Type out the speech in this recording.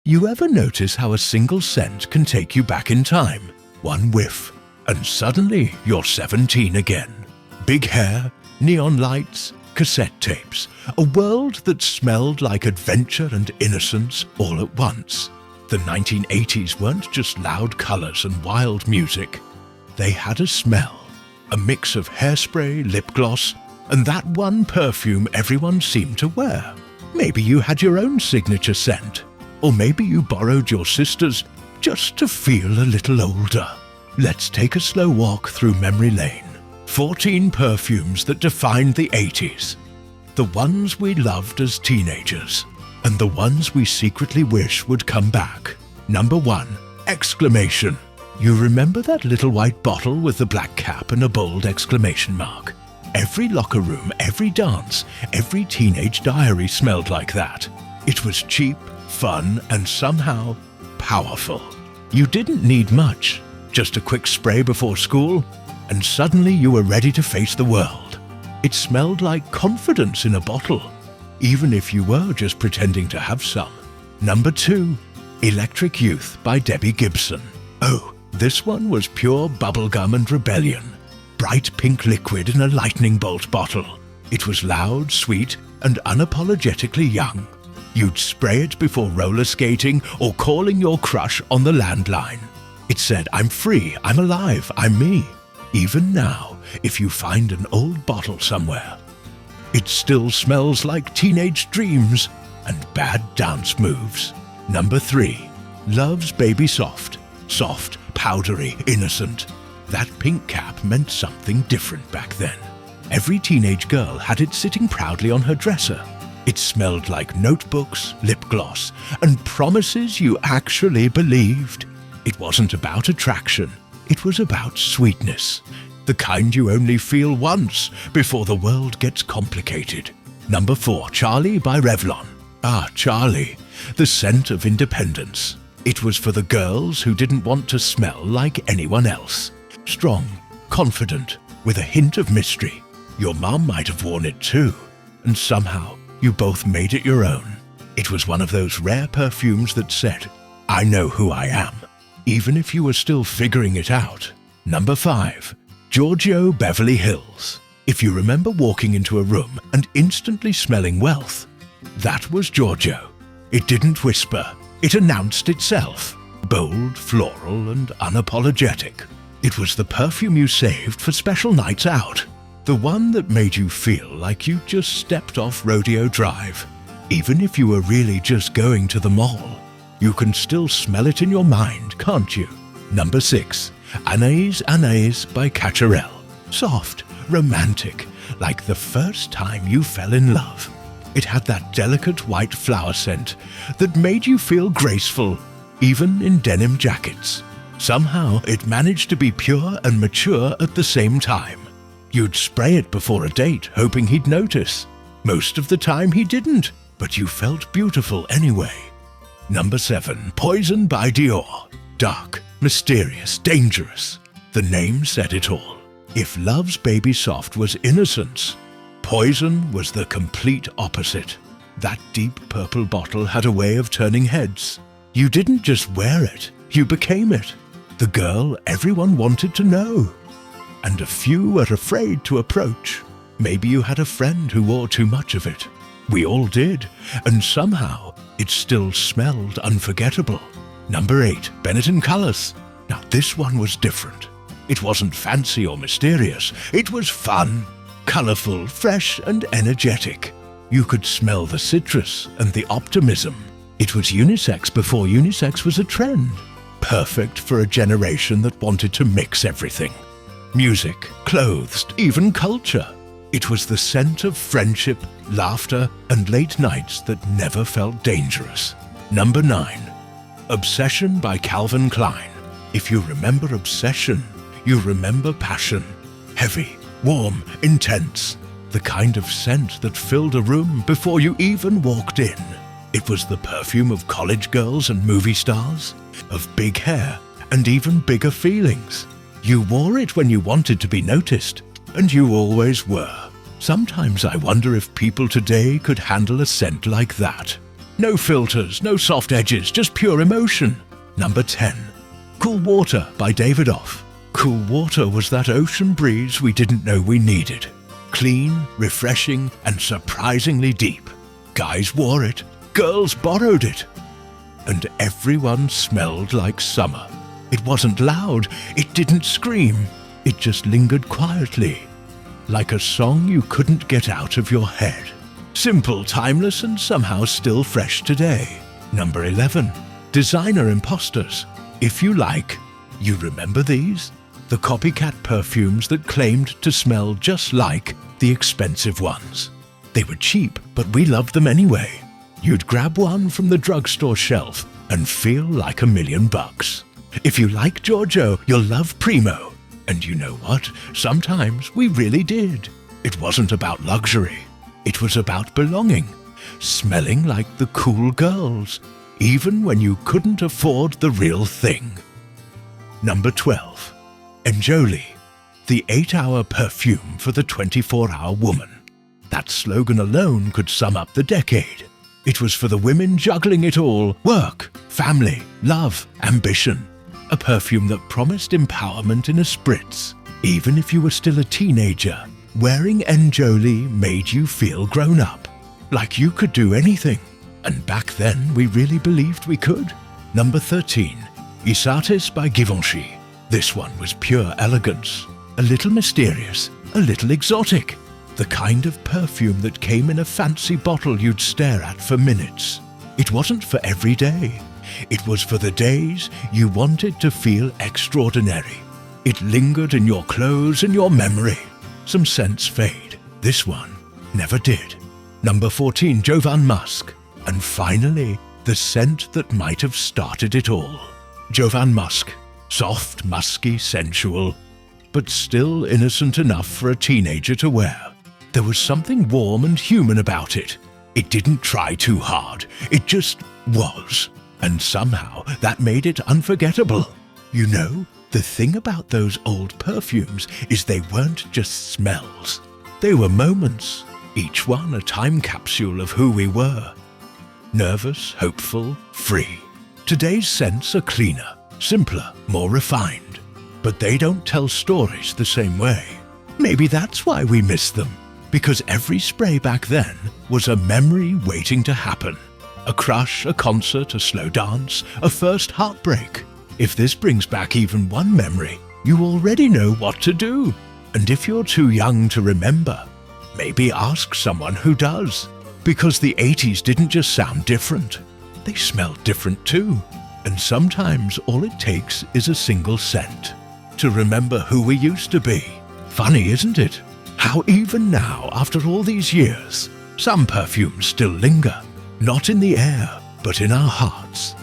You ever notice how a single scent can take you back in time? One whiff, and suddenly you're 17 again. Big hair, neon lights, cassette tapes, a world that smelled like adventure and innocence all at once. The 1980s weren't just loud colours and wild music. They had a smell, a mix of hairspray, lip gloss, and that one perfume everyone seemed to wear. Maybe you had your own signature scent, or maybe you borrowed your sister's just to feel a little older. Let's take a slow walk through memory lane. 14 perfumes that defined the 80s. The ones we loved as teenagers, and the ones we secretly wish would come back. Number 1. Exclamation. You remember that little white bottle with the black cap and a bold exclamation mark? Every locker room, every dance, every teenage diary smelled like that. It was cheap, fun, and somehow powerful. You didn't need much, just a quick spray before school, and suddenly you were ready to face the world. It smelled like confidence in a bottle, even if you were just pretending to have some. Number 2. Electric Youth by Debbie Gibson. Oh, this one was pure bubblegum and rebellion. Bright pink liquid in a lightning bolt bottle. It was loud, sweet, and unapologetically young. You'd spray it before roller skating or calling your crush on the landline. It said, "I'm free, I'm alive, I'm me." Even now, if you find an old bottle somewhere, it still smells like teenage dreams and bad dance moves. Number 3. Love's Baby Soft. Soft, powdery, innocent. That pink cap meant something different back then. Every teenage girl had it sitting proudly on her dresser. It smelled like notebooks, lip gloss, and promises you actually believed. It wasn't about attraction. It was about sweetness. The kind you only feel once before the world gets complicated. Number 4. Charlie by Revlon. Ah, Charlie, the scent of independence. It was for the girls who didn't want to smell like anyone else. Strong, confident, with a hint of mystery. Your mom might have worn it too, and somehow you both made it your own. It was one of those rare perfumes that said, "I know who I am," even if you were still figuring it out. Number 5. Giorgio Beverly Hills. If you remember walking into a room and instantly smelling wealth, that was Giorgio. It didn't whisper, it announced itself. Bold, floral, and unapologetic. It was the perfume you saved for special nights out. The one that made you feel like you just stepped off Rodeo Drive. Even if you were really just going to the mall, you can still smell it in your mind, can't you? Number 6. Anais Anais by Cacharel. Soft, romantic, like the first time you fell in love. It had that delicate white flower scent that made you feel graceful, even in denim jackets. Somehow it managed to be pure and mature at the same time. You'd spray it before a date, hoping he'd notice. Most of the time he didn't, but you felt beautiful anyway. Number 7. Poison by Dior. Dark, mysterious, dangerous. The name said it all. If Love's Baby Soft was innocence, Poison was the complete opposite. That deep purple bottle had a way of turning heads. You didn't just wear it, you became it. The girl everyone wanted to know. And a few were afraid to approach. Maybe you had a friend who wore too much of it. We all did, and somehow it still smelled unforgettable. Number 8. Benetton Colors. Now this one was different. It wasn't fancy or mysterious. It was fun, colourful, fresh and energetic. You could smell the citrus and the optimism. It was unisex before unisex was a trend. Perfect for a generation that wanted to mix everything. Music, clothes, even culture. It was the scent of friendship, laughter, and late nights that never felt dangerous. Number 9. Obsession by Calvin Klein. If you remember obsession, you remember passion. Heavy, warm, intense. The kind of scent that filled a room before you even walked in. It was the perfume of college girls and movie stars, of big hair, and even bigger feelings. You wore it when you wanted to be noticed, and you always were. Sometimes I wonder if people today could handle a scent like that. No filters, no soft edges, just pure emotion. Number 10. Cool Water by Davidoff. Cool water was that ocean breeze we didn't know we needed. Clean, refreshing, and surprisingly deep. Guys wore it, girls borrowed it. And everyone smelled like summer. It wasn't loud, it didn't scream, it just lingered quietly. Like a song you couldn't get out of your head. Simple, timeless, and somehow still fresh today. Number 11. Designer Imposters. If you like. You remember these? The copycat perfumes that claimed to smell just like the expensive ones. They were cheap, but we loved them anyway. You'd grab one from the drugstore shelf and feel like $1,000,000. If you like Giorgio, you'll love Primo. And you know what? Sometimes we really did. It wasn't about luxury. It was about belonging. Smelling like the cool girls, even when you couldn't afford the real thing. Number 12. Enjoli, the 8-hour perfume for the 24-hour woman. That slogan alone could sum up the decade. It was for the women juggling it all: work, family, love, ambition. A perfume that promised empowerment in a spritz. Even if you were still a teenager, wearing Enjoli made you feel grown up. Like you could do anything. And back then we really believed we could. Number 13. Isatis by Givenchy. This one was pure elegance. A little mysterious, a little exotic. The kind of perfume that came in a fancy bottle you'd stare at for minutes. It wasn't for every day. It was for the days you wanted to feel extraordinary. It lingered in your clothes and your memory. Some scents fade. This one never did. Number 14, Jovan Musk. And finally, the scent that might have started it all. Jovan Musk. Soft, musky, sensual, but still innocent enough for a teenager to wear. There was something warm and human about it. It didn't try too hard. It just was. And somehow that made it unforgettable. You know, the thing about those old perfumes is they weren't just smells. They were moments, each one a time capsule of who we were. Nervous, hopeful, free. Today's scents are cleaner, simpler, more refined. But they don't tell stories the same way. Maybe that's why we miss them. Because every spray back then was a memory waiting to happen. A crush, a concert, a slow dance, a first heartbreak. If this brings back even one memory, you already know what to do. And if you're too young to remember, maybe ask someone who does. Because the 80s didn't just sound different. They smelled different too. And sometimes all it takes is a single scent to remember who we used to be. Funny, isn't it? How even now, after all these years, some perfumes still linger. Not in the air, but in our hearts.